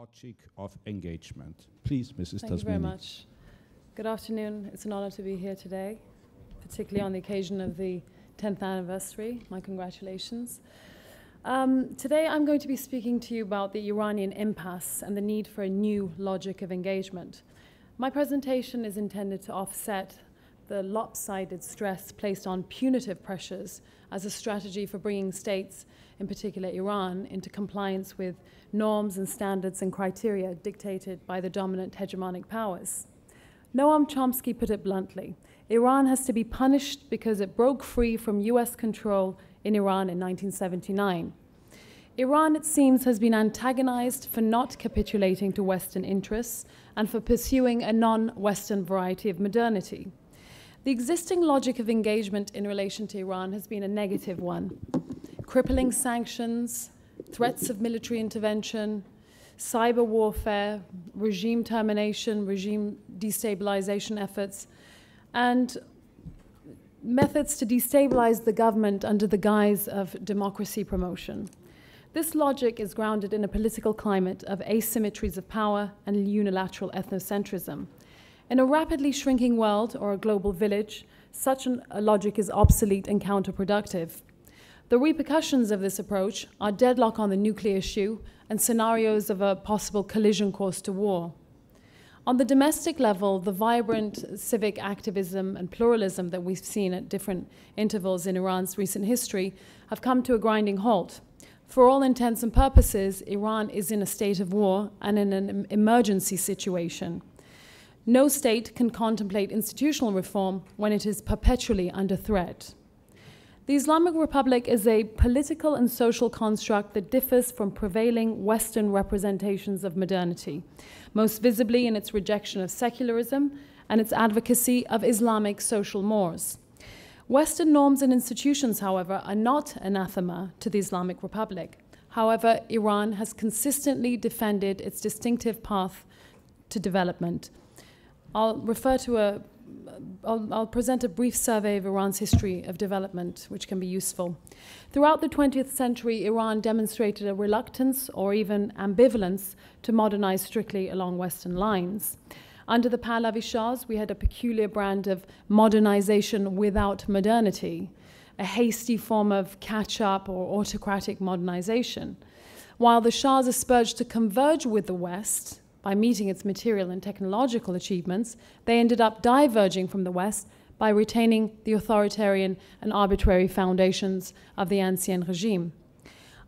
logic of engagement. Please, Mrs. Tasmini. Thank you very much. Good afternoon. It's an honor to be here today, particularly on the occasion of the 10th anniversary. My congratulations. Today I'm going to be speaking to you about the Iranian impasse and the need for a new logic of engagement. My presentation is intended to offset the lopsided stress placed on punitive pressures as a strategy for bringing states, in particular Iran, into compliance with norms and standards and criteria dictated by the dominant hegemonic powers. Noam Chomsky put it bluntly: Iran has to be punished because it broke free from US control in Iran in 1979. Iran, it seems, has been antagonized for not capitulating to Western interests and for pursuing a non-Western variety of modernity. The existing logic of engagement in relation to Iran has been a negative one. Crippling sanctions, threats of military intervention, cyber warfare, regime termination, regime destabilization efforts, and methods to destabilize the government under the guise of democracy promotion. This logic is grounded in a political climate of asymmetries of power and unilateral ethnocentrism. In a rapidly shrinking world or a global village, such a logic is obsolete and counterproductive. The repercussions of this approach are deadlock on the nuclear issue and scenarios of a possible collision course to war. On the domestic level, the vibrant civic activism and pluralism that we've seen at different intervals in Iran's recent history have come to a grinding halt. For all intents and purposes, Iran is in a state of war and in an emergency situation. No state can contemplate institutional reform when it is perpetually under threat. The Islamic Republic is a political and social construct that differs from prevailing Western representations of modernity, most visibly in its rejection of secularism and its advocacy of Islamic social mores. Western norms and institutions, however, are not anathema to the Islamic Republic. However, Iran has consistently defended its distinctive path to development. I'll present a brief survey of Iran's history of development, which can be useful. Throughout the 20th century, Iran demonstrated a reluctance or even ambivalence to modernize strictly along Western lines. Under the Pahlavi Shahs, we had a peculiar brand of modernization without modernity, a hasty form of catch-up or autocratic modernization. While the Shahs aspired to converge with the West by meeting its material and technological achievements, they ended up diverging from the West by retaining the authoritarian and arbitrary foundations of the ancien regime.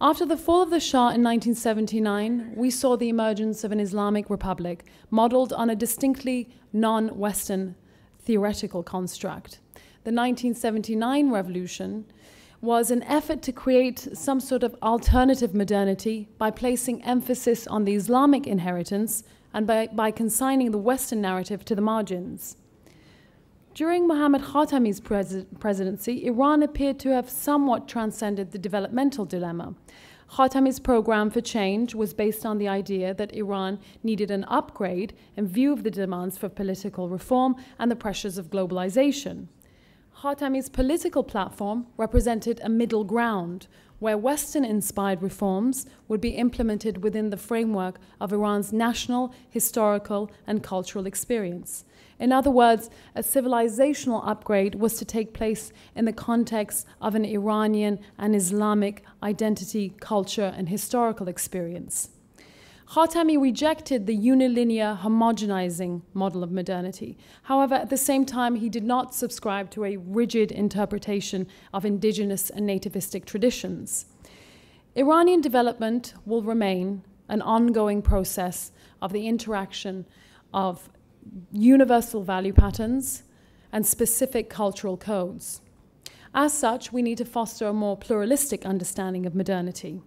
After the fall of the Shah in 1979, we saw the emergence of an Islamic Republic modeled on a distinctly non-Western theoretical construct. The 1979 revolution was an effort to create some sort of alternative modernity by placing emphasis on the Islamic inheritance and by consigning the Western narrative to the margins. During Mohammad Khatami's presidency, Iran appeared to have somewhat transcended the developmental dilemma. Khatami's program for change was based on the idea that Iran needed an upgrade in view of the demands for political reform and the pressures of globalization. Khatami's political platform represented a middle ground where Western-inspired reforms would be implemented within the framework of Iran's national, historical, and cultural experience. In other words, a civilizational upgrade was to take place in the context of an Iranian and Islamic identity, culture, and historical experience. Khatami rejected the unilinear homogenizing model of modernity. However, at the same time, he did not subscribe to a rigid interpretation of indigenous and nativistic traditions. Iranian development will remain an ongoing process of the interaction of universal value patterns and specific cultural codes. As such, we need to foster a more pluralistic understanding of modernity.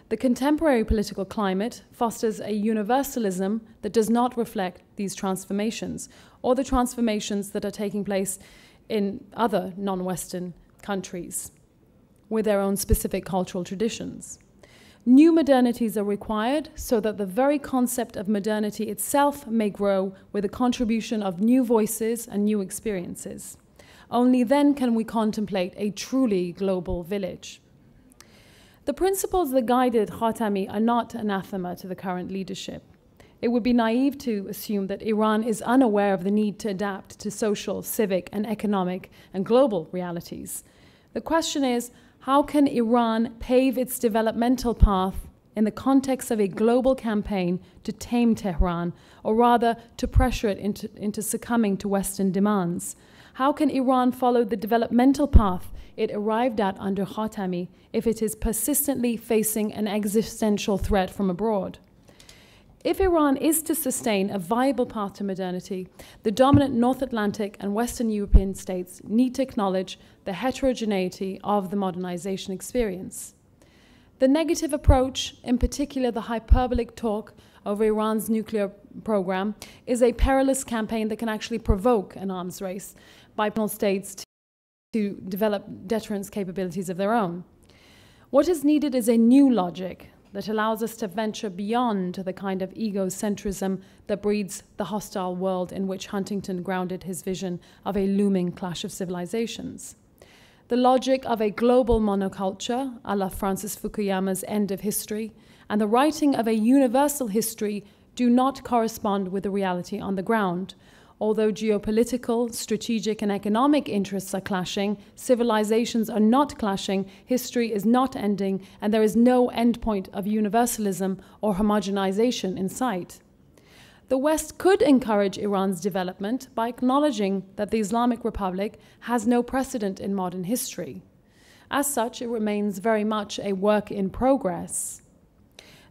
The contemporary political climate fosters a universalism that does not reflect these transformations or the transformations that are taking place in other non-Western countries with their own specific cultural traditions. New modernities are required so that the very concept of modernity itself may grow with the contribution of new voices and new experiences. Only then can we contemplate a truly global village. The principles that guided Khatami are not anathema to the current leadership. It would be naive to assume that Iran is unaware of the need to adapt to social, civic, and economic and global realities. The question is, how can Iran pave its developmental path in the context of a global campaign to tame Tehran, or rather to pressure it into succumbing to Western demands? How can Iran follow the developmental path it arrived at under Khatami if it is persistently facing an existential threat from abroad? If Iran is to sustain a viable path to modernity, the dominant North Atlantic and Western European states need to acknowledge the heterogeneity of the modernization experience. The negative approach, in particular the hyperbolic talk over Iran's nuclear program, is a perilous campaign that can actually provoke an arms race by states to develop deterrence capabilities of their own. What is needed is a new logic that allows us to venture beyond the kind of egocentrism that breeds the hostile world in which Huntington grounded his vision of a looming clash of civilizations. The logic of a global monoculture, a la Francis Fukuyama's End of History, and the writing of a universal history do not correspond with the reality on the ground. Although geopolitical, strategic, and economic interests are clashing, civilizations are not clashing, history is not ending, and there is no endpoint of universalism or homogenization in sight. The West could encourage Iran's development by acknowledging that the Islamic Republic has no precedent in modern history. As such, it remains very much a work in progress.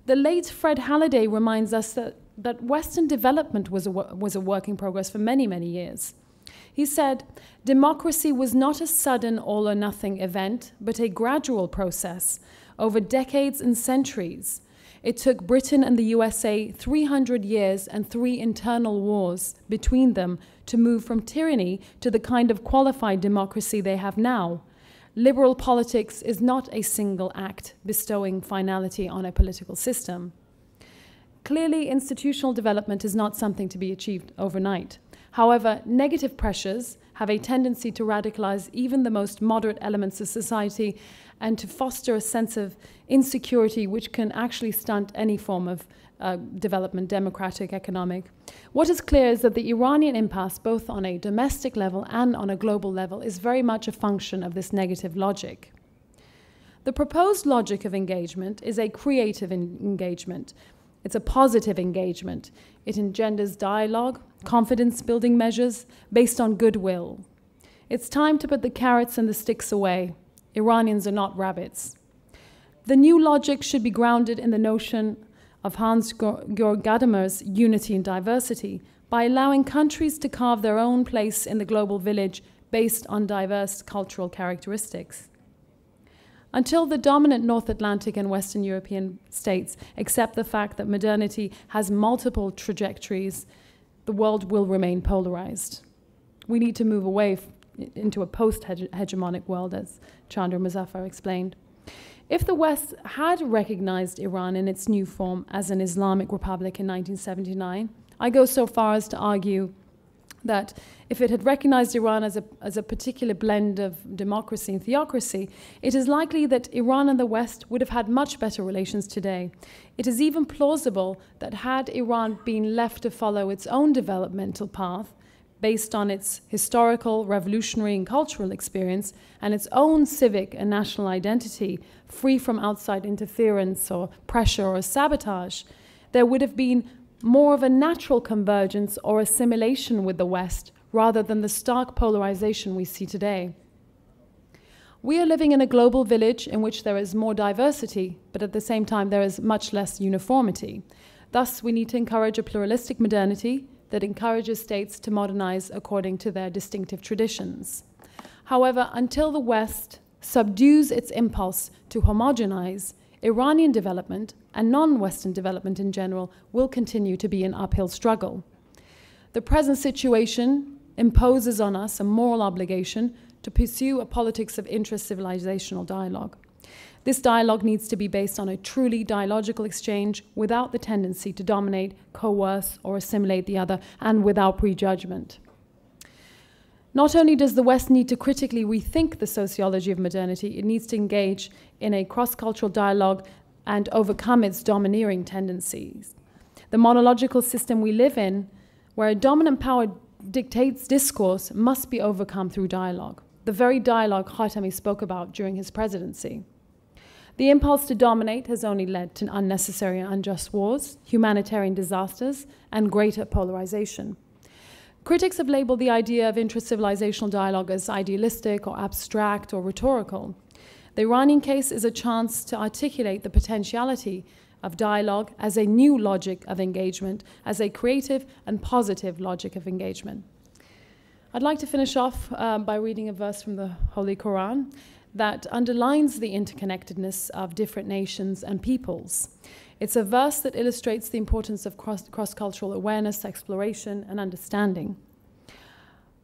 The late Fred Halliday reminds us that Western development was a work in progress for many, many years. He said, democracy was not a sudden all-or-nothing event, but a gradual process over decades and centuries. It took Britain and the USA 300 years and 3 internal wars between them to move from tyranny to the kind of qualified democracy they have now. Liberal politics is not a single act bestowing finality on a political system. Clearly, institutional development is not something to be achieved overnight. However, negative pressures have a tendency to radicalize even the most moderate elements of society and to foster a sense of insecurity which can actually stunt any form of development, democratic, economic. What is clear is that the Iranian impasse, both on a domestic level and on a global level, is very much a function of this negative logic. The proposed logic of engagement is a creative engagement. It's a positive engagement. It engenders dialogue, confidence-building measures based on goodwill. It's time to put the carrots and the sticks away. Iranians are not rabbits. The new logic should be grounded in the notion of Hans-Georg Gadamer's unity and diversity by allowing countries to carve their own place in the global village based on diverse cultural characteristics. Until the dominant North Atlantic and Western European states accept the fact that modernity has multiple trajectories, the world will remain polarized. We need to move away into a post-hegemonic world, as Chandra Muzaffar explained. If the West had recognized Iran in its new form as an Islamic republic in 1979, I go so far as to argue that if it had recognized Iran as a particular blend of democracy and theocracy, it is likely that Iran and the West would have had much better relations today. It is even plausible that had Iran been left to follow its own developmental path, based on its historical, revolutionary, and cultural experience, and its own civic and national identity, free from outside interference or pressure or sabotage, there would have been more of a natural convergence or assimilation with the West rather than the stark polarization we see today. We are living in a global village in which there is more diversity, but at the same time there is much less uniformity. Thus, we need to encourage a pluralistic modernity that encourages states to modernize according to their distinctive traditions. However, until the West subdues its impulse to homogenize, Iranian development and non-Western development in general will continue to be an uphill struggle. The present situation imposes on us a moral obligation to pursue a politics of intra-civilizational dialogue. This dialogue needs to be based on a truly dialogical exchange without the tendency to dominate, coerce, or assimilate the other, and without prejudgment. Not only does the West need to critically rethink the sociology of modernity, it needs to engage in a cross-cultural dialogue and overcome its domineering tendencies. The monological system we live in, where a dominant power dictates discourse, must be overcome through dialogue. The very dialogue Khatami spoke about during his presidency. The impulse to dominate has only led to unnecessary and unjust wars, humanitarian disasters, and greater polarization. Critics have labeled the idea of intra-civilizational dialogue as idealistic or abstract or rhetorical. The Iranian case is a chance to articulate the potentiality of dialogue as a new logic of engagement, as a creative and positive logic of engagement. I'd like to finish off by reading a verse from the Holy Quran that underlines the interconnectedness of different nations and peoples. It's a verse that illustrates the importance of cross-cultural awareness, exploration, and understanding.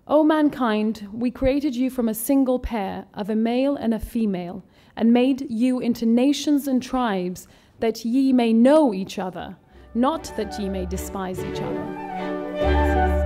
O mankind, we created you from a single pair of a male and a female, and made you into nations and tribes, that ye may know each other, not that ye may despise each other.